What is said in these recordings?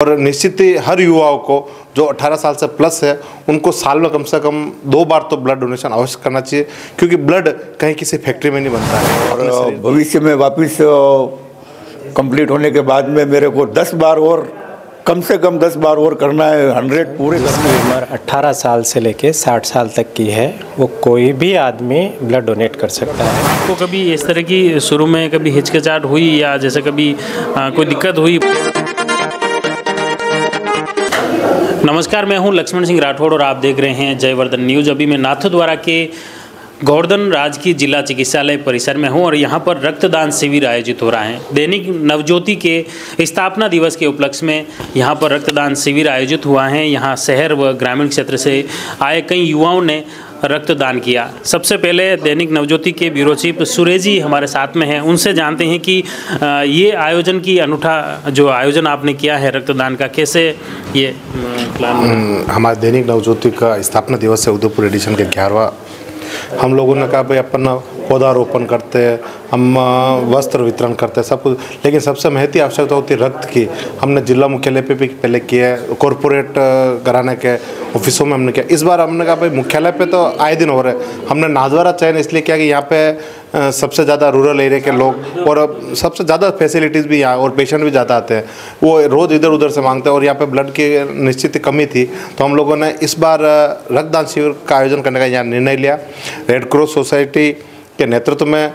और निश्चित ही हर युवाओं को जो 18 साल से प्लस है उनको साल में कम से कम 2 बार तो ब्लड डोनेशन अवश्य करना चाहिए, क्योंकि ब्लड कहीं किसी फैक्ट्री में नहीं बनता है। और भविष्य में वापस कंप्लीट होने के बाद में मेरे को 10 बार और कम से कम 10 बार और करना है, 100 पूरे करना है। उम्र 18 साल से लेके 60 साल तक की है, वो कोई भी आदमी ब्लड डोनेट कर सकता है। आपको कभी इस तरह की शुरू में कभी हिचकिचाहट हुई या जैसे कभी कोई दिक्कत हुई? नमस्कार, मैं हूं लक्ष्मण सिंह राठौड़ और आप देख रहे हैं जयवर्धन न्यूज़। अभी मैं नाथद्वारा के गोवर्धन राजकीय जिला चिकित्सालय परिसर में हूं और यहां पर रक्तदान शिविर आयोजित हो रहा है। दैनिक नवज्योति के स्थापना दिवस के उपलक्ष्य में यहां पर रक्तदान शिविर आयोजित हुआ है। यहां शहर व ग्रामीण क्षेत्र से आए कई युवाओं ने रक्तदान किया। सबसे पहले दैनिक नवज्योति के ब्यूरो चीफ सुरेश जी हमारे साथ में हैं, उनसे जानते हैं कि ये आयोजन की अनूठा जो आयोजन आपने किया है रक्तदान का, कैसे ये प्लान? हमारे दैनिक नवज्योति का स्थापना दिवस है उदयपुर एडिशन के 11वां। हम लोगों ने कहा भाई अपन पौधारोपण करते हैं, हम वस्त्र वितरण करते हैं, सब कुछ, लेकिन सबसे महती आवश्यकता होती है रक्त की। हमने जिला मुख्यालय पे भी पहले किया है, कॉरपोरेट घराने के ऑफिसों में हमने किया। इस बार हमने कहा भाई मुख्यालय पे तो आए दिन हो रहे हैं, हमने नाथद्वारा चयन इसलिए किया कि यहाँ पे सबसे ज़्यादा रूरल एरिया के लोग और सबसे ज़्यादा फैसिलिटीज़ भी यहाँ और पेशेंट भी ज़्यादा आते हैं, वो रोज़ इधर उधर से मांगते हैं और यहाँ पे ब्लड की निश्चित कमी थी। तो हम लोगों ने इस बार रक्तदान शिविर का आयोजन करने का यहाँ निर्णय लिया। रेड क्रॉस सोसाइटी के नेतृत्व में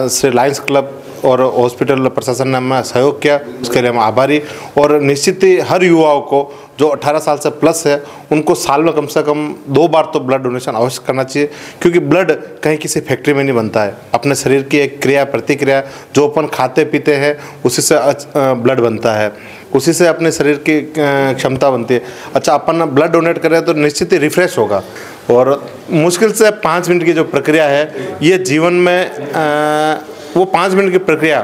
श्री लायंस क्लब और हॉस्पिटल प्रशासन ने हमें सहयोग किया, उसके लिए हम आभारी। और निश्चित ही हर युवाओं को जो 18 साल से प्लस है उनको साल में कम से कम 2 बार तो ब्लड डोनेशन अवश्य करना चाहिए, क्योंकि ब्लड कहीं किसी फैक्ट्री में नहीं बनता है। अपने शरीर की एक क्रिया प्रतिक्रिया जो अपन खाते पीते हैं उसी से ब्लड बनता है, उसी से अपने शरीर की क्षमता बनती है। अच्छा, अपन ब्लड डोनेट करें तो निश्चित ही रिफ्रेश होगा और मुश्किल से 5 मिनट की जो प्रक्रिया है ये जीवन में वो 5 मिनट की प्रक्रिया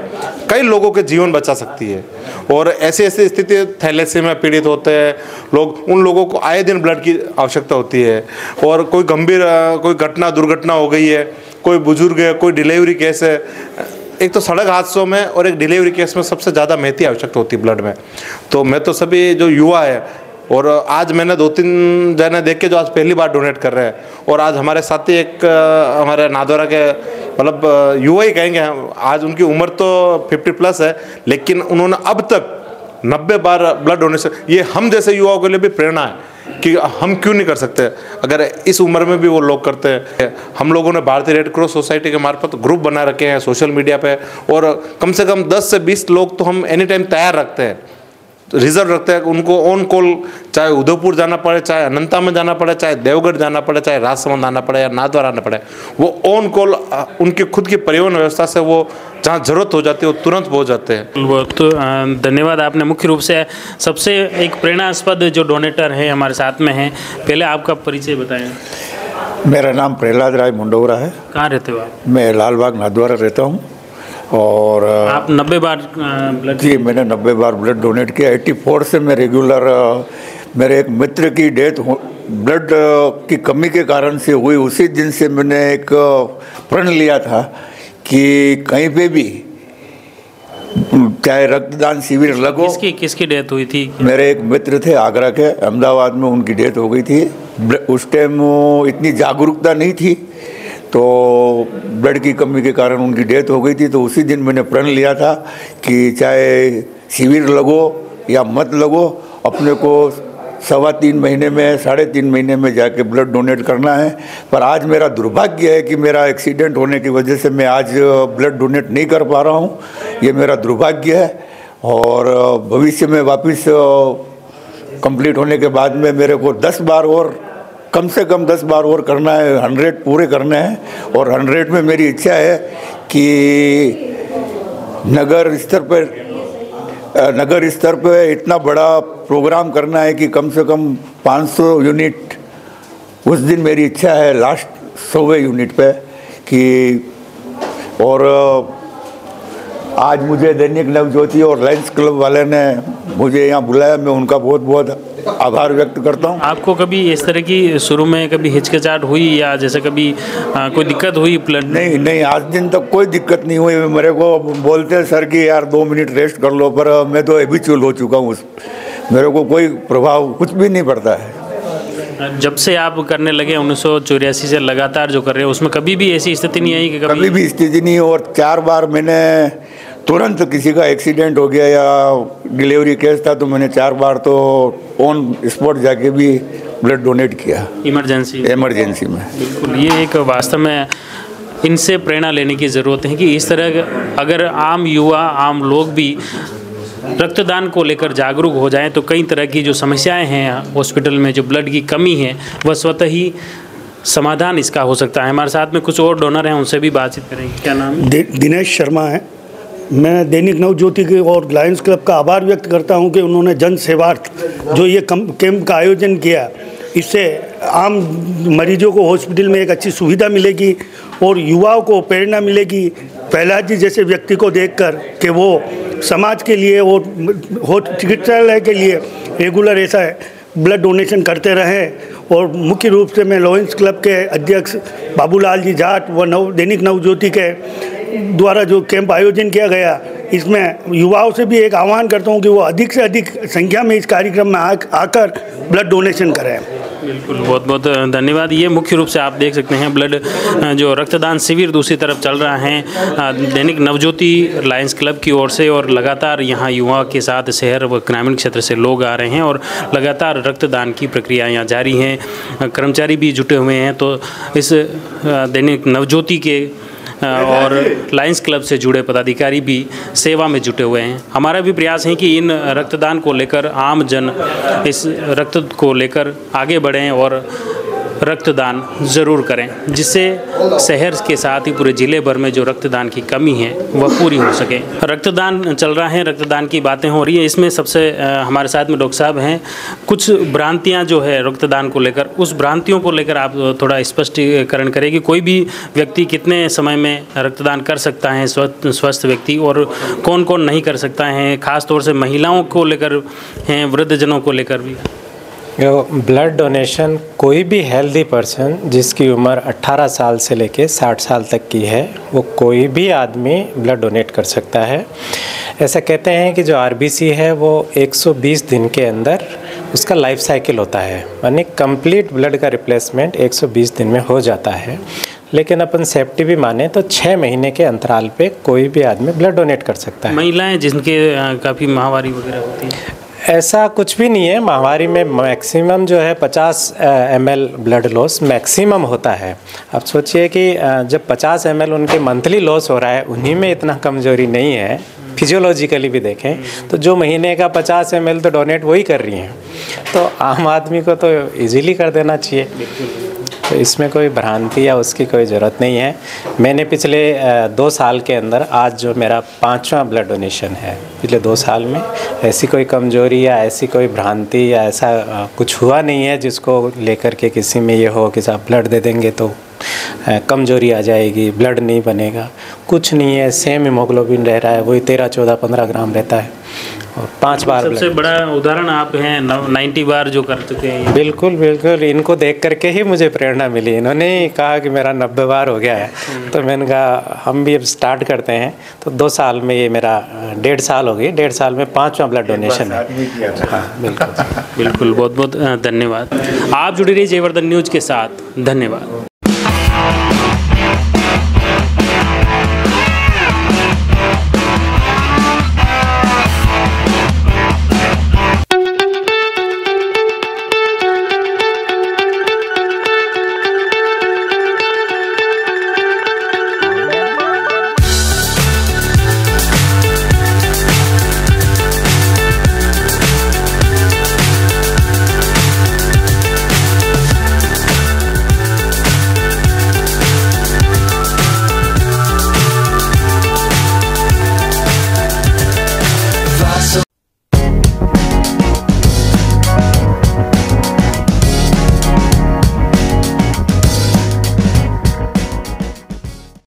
कई लोगों के जीवन बचा सकती है। और ऐसी ऐसी स्थिति थैलेसीमिया पीड़ित होते हैं लोग, उन लोगों को आए दिन ब्लड की आवश्यकता होती है। और कोई गंभीर कोई दुर्घटना हो गई है, कोई बुजुर्ग है, कोई डिलीवरी केस है, एक तो सड़क हादसों में और एक डिलीवरी केस में सबसे ज़्यादा महती आवश्यकता होती है ब्लड में। तो मैं तो सभी जो युवा है, और आज मैंने 2-3 जने देख के जो आज पहली बार डोनेट कर रहे हैं, और आज हमारे साथी एक हमारे नाथद्वारा के मतलब युवा ही कहेंगे, आज उनकी उम्र तो 50 प्लस है, लेकिन उन्होंने अब तक 90 बार ब्लड डोनेशन। ये हम जैसे युवाओं के लिए भी प्रेरणा है कि हम क्यों नहीं कर सकते अगर इस उम्र में भी वो लोग करते हैं। हम लोगों ने भारतीय रेड क्रॉस सोसाइटी के मार्फत ग्रुप बना रखे हैं सोशल मीडिया पे, और कम से कम 10 से 20 लोग तो हम एनी टाइम तैयार रखते हैं, रिजर्व रखते हैं। उनको ऑन कॉल, चाहे उदयपुर जाना पड़े, चाहे अनंता में जाना पड़े, चाहे देवगढ़ जाना पड़े, चाहे राजसमंद आना पड़े या नाथद्वारा आना पड़े, वो ऑन कॉल उनकी खुद की परिवहन व्यवस्था से वो जहाँ ज़रूरत हो जाती है वो तुरंत पहुँच जाते हैं। बहुत धन्यवाद। आपने मुख्य रूप से सबसे एक प्रेरणास्पद जो डोनेटर है हमारे साथ में हैं, पहले आपका परिचय बताएं। मेरा नाम प्रहलाद राय मुंडोरा है। कहाँ रहते हो आप? मैं लालबाग नाथद्वारा रहता हूँ। और आप 90 बार ब्लड? जी, मैंने 90 बार ब्लड डोनेट किया। 84 से मैं रेगुलर, मेरे एक मित्र की डेथ ब्लड की कमी के कारण से हुई। उसी दिन से मैंने एक प्रण लिया था कि कहीं पे भी चाहे रक्तदान शिविर लगो। किसकी डेथ हुई थी? मेरे एक मित्र थे आगरा के, अहमदाबाद में उनकी डेथ हो गई थी। उस टाइम इतनी जागरूकता नहीं थी, तो ब्लड की कमी के कारण उनकी डेथ हो गई थी। तो उसी दिन मैंने प्रण लिया था कि चाहे शिविर लगो या मत लगो, अपने को 3.25 महीने में 3.5 महीने में जाके ब्लड डोनेट करना है। पर आज मेरा दुर्भाग्य है कि मेरा एक्सीडेंट होने की वजह से मैं आज ब्लड डोनेट नहीं कर पा रहा हूँ। ये मेरा दुर्भाग्य है। और भविष्य में वापस कंप्लीट होने के बाद में मेरे को 10 बार और कम से कम 10 बार और करना है, 100 पूरे करने हैं। और 100 में मेरी इच्छा है कि नगर स्तर पर इतना बड़ा प्रोग्राम करना है कि कम से कम 500 यूनिट, उस दिन मेरी इच्छा है लास्ट 100वें यूनिट पे कि। और आज मुझे दैनिक नवज्योति और लायंस क्लब वाले ने मुझे यहाँ बुलाया, मैं उनका बहुत बहुत आभार व्यक्त करता हूँ। आपको कभी इस तरह की शुरू में कभी हिचकिचाहट हुई या जैसे कभी कोई दिक्कत हुई ब्लड? नहीं, आज दिन तक कोई दिक्कत नहीं हुई। मेरे को बोलते हैं सर कि यार 2 मिनट रेस्ट कर लो, पर मैं तो हैबिचुअल हो चुका हूँ मेरे को कोई प्रभाव कुछ भी नहीं पड़ता है। जब से आप करने लगे 1984 से लगातार जो कर रहे हो, उसमें कभी भी ऐसी स्थिति नहीं आई कि कभी भी स्थिति नहीं। और 4 बार मैंने तुरंत किसी का एक्सीडेंट हो गया या डिलीवरी केस था तो मैंने 4 बार तो ऑन स्पॉट जाके भी ब्लड डोनेट किया इमरजेंसी में। बिल्कुल, ये एक वास्तव में इनसे प्रेरणा लेने की ज़रूरत है कि इस तरह अगर आम युवा, आम लोग भी रक्तदान को लेकर जागरूक हो जाएं तो कई तरह की जो समस्याएं हैं हॉस्पिटल में, जो ब्लड की कमी है, वह स्वतः ही समाधान इसका हो सकता है। हमारे साथ में कुछ और डोनर हैं, उनसे भी बातचीत करेंगे। क्या नाम है? दिनेश शर्मा है। मैं दैनिक नवज्योति के और लायंस क्लब का आभार व्यक्त करता हूं कि उन्होंने जन सेवार्थ जो ये कैंप का आयोजन किया, इससे आम मरीजों को हॉस्पिटल में एक अच्छी सुविधा मिलेगी और युवाओं को प्रेरणा मिलेगी प्रहलाद जी जैसे व्यक्ति को देखकर कि वो समाज के लिए और चिकित्सालय के लिए रेगुलर ऐसा ब्लड डोनेशन करते रहें। और मुख्य रूप से मैं लायंस क्लब के अध्यक्ष बाबूलाल जी जाट व दैनिक नवज्योति के द्वारा जो कैंप आयोजन किया गया, इसमें युवाओं से भी एक आह्वान करता हूं कि वो अधिक से अधिक संख्या में इस कार्यक्रम में आकर ब्लड डोनेशन करें। बिल्कुल, बहुत बहुत धन्यवाद। ये मुख्य रूप से आप देख सकते हैं ब्लड जो रक्तदान शिविर दूसरी तरफ चल रहा है दैनिक नवज्योति लायंस क्लब की ओर से, और लगातार यहाँ युवा के साथ शहर व ग्रामीण क्षेत्र से लोग आ रहे हैं और लगातार रक्तदान की प्रक्रिया यहाँ जारी है। कर्मचारी भी जुटे हुए हैं, तो इस दैनिक नवज्योति के और लायंस क्लब से जुड़े पदाधिकारी भी सेवा में जुटे हुए हैं। हमारा भी प्रयास है कि इन रक्तदान को लेकर आम जन इस रक्त को लेकर आगे बढ़ें और रक्तदान ज़रूर करें, जिससे शहर के साथ ही पूरे ज़िले भर में जो रक्तदान की कमी है वह पूरी हो सके। रक्तदान चल रहा है, रक्तदान की बातें हो रही है। इसमें सबसे हमारे साथ में डॉक्टर साहब हैं। कुछ भ्रांतियां जो है रक्तदान को लेकर, उस भ्रांतियों को लेकर आप थोड़ा स्पष्टीकरण करें कि कोई भी व्यक्ति कितने समय में रक्तदान कर सकता है, स्वस्थ व्यक्ति, और कौन कौन नहीं कर सकता है, ख़ास तौर से महिलाओं को लेकर हैं, वृद्धजनों को लेकर भी। ब्लड डोनेशन कोई भी हेल्दी पर्सन जिसकी उम्र 18 साल से लेके 60 साल तक की है, वो कोई भी आदमी ब्लड डोनेट कर सकता है। ऐसा कहते हैं कि जो आरबीसी है वो 120 दिन के अंदर उसका लाइफ साइकिल होता है, यानी कंप्लीट ब्लड का रिप्लेसमेंट 120 दिन में हो जाता है। लेकिन अपन सेफ्टी भी माने तो 6 महीने के अंतराल पे कोई भी आदमी ब्लड डोनेट कर सकता है। महिलाएं जिनके काफ़ी माहवारी वगैरह होती है, ऐसा कुछ भी नहीं है। माहवारी में मैक्सिमम जो है 50 ml ब्लड लॉस मैक्सिमम होता है। अब सोचिए कि जब 50 ml उनके मंथली लॉस हो रहा है, उन्हीं में इतना कमजोरी नहीं है। फिजियोलॉजिकली भी देखें तो जो महीने का 50 ml तो डोनेट वही कर रही हैं, तो आम आदमी को तो इजीली कर देना चाहिए। तो इसमें कोई भ्रांति या उसकी कोई ज़रूरत नहीं है। मैंने पिछले 2 साल के अंदर, आज जो मेरा 5वां ब्लड डोनेशन है, पिछले 2 साल में ऐसी कोई कमजोरी या ऐसी कोई भ्रांति या ऐसा कुछ हुआ नहीं है जिसको लेकर के किसी में ये हो कि साहब ब्लड दे देंगे तो कमजोरी आ जाएगी, ब्लड नहीं बनेगा। कुछ नहीं है, सेम हीमोग्लोबिन रह रहा है, वही 13, 14, 15 ग्राम रहता है और 5 बार। सबसे बड़ा उदाहरण आप हैं, 90 बार जो कर चुके हैं। बिल्कुल बिल्कुल, इनको देख करके ही मुझे प्रेरणा मिली। इन्होंने कहा कि मेरा 90 बार हो गया है, तो मैंने कहा हम भी अब स्टार्ट करते हैं। तो 2 साल में ये मेरा 1.5 साल हो गई, 1.5 साल में 5वां ब्लड डोनेशन है। हाँ बिल्कुल बिल्कुल, बहुत बहुत धन्यवाद। आप जुड़े रहिए जयवर्धन न्यूज़ के साथ। धन्यवाद।